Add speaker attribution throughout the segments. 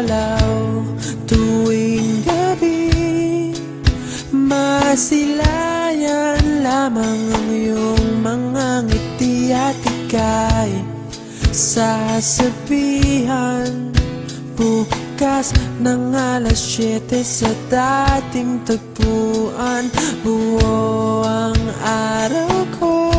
Speaker 1: dalaw tuwing gabi. Masilayan lamang ang iyong mga ngiti at ika'y sasabihan bukas ng alas 7 sa dating tagpuan. Buo ang araw ko,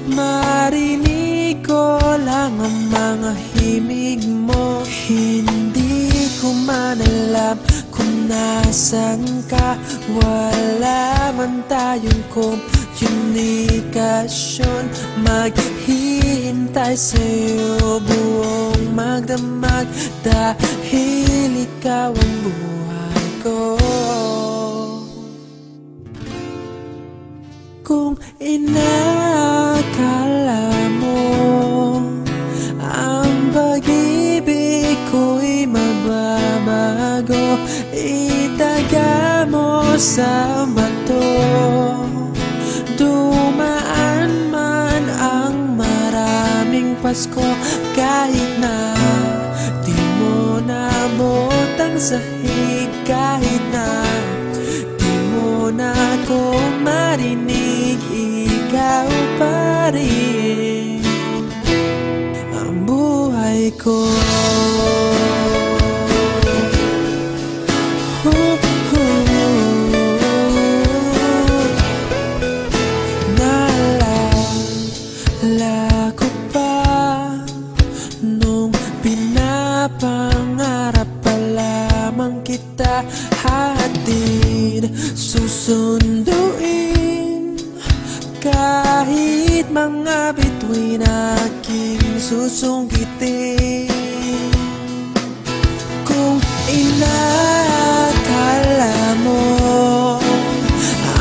Speaker 1: marinig ko lang ang mga himig mo. Hindi ko man alam kung nasan ka, wala man tayong komunikasyon. Maghihintay sa'yo buong magdamag dahil ikaw ang buhay ko. Kung inakala mo ang pag-ibig ko'y mababago, itaga mo sa bato. Dumaan man ang maraming Pasko, kahit na di mo naabot ang sahig, kahit na di mo na ako marinig, ikaw pa rin ang buhay ko. Naalala ko pa nung pinapangarap pa lamang kita, hatid susunduin kahit mga bituin aking susungkitin. Kung inakala mo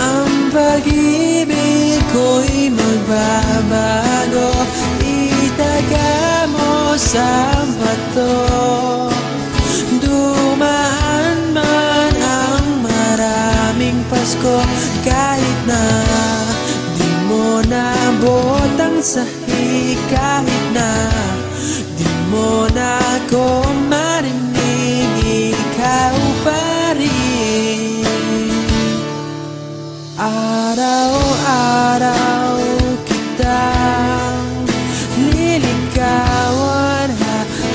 Speaker 1: ang pag-ibig ko'y magbabago, itaga mo sa bato. Dumaan man ang maraming Pasko, kahit na di mo naabot ang sahig, kahit na di mo na ako marinig, ikaw pa rin. Araw-araw kitang liligawan,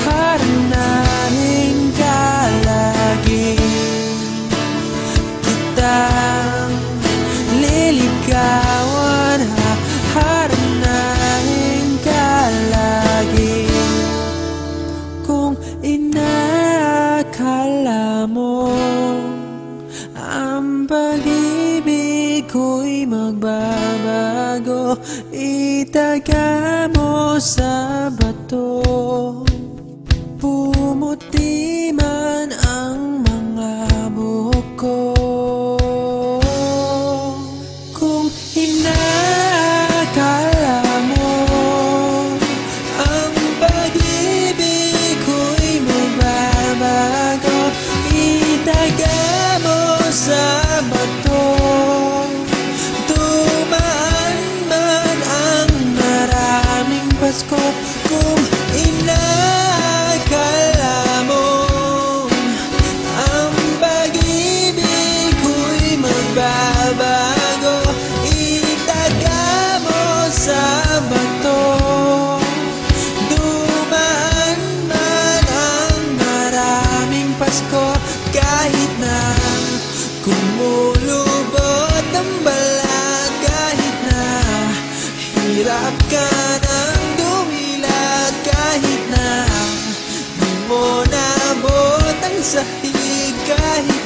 Speaker 1: haharanahin ka lagi. Kitang liligawan, haharanahin ka lagi. Kung inakala mo ang pag-ibig ko'y magbabago, itaga mo sa bato. Pumuti man ang mga buhok ko. Kung inakala mo ang pag-ibig ko'y magbabago, itaga mo sa bato. Dumaan man ang maraming Pasko, kung inakala mo ang pag-ibig ko'y magbabago, itaga mo sa bato. Dumaan man ang maraming Pasko, kahit na kumulubot ang balat, kahit na hirap ka ng dumilat, kahit na di mo naabot ang sahig, kahit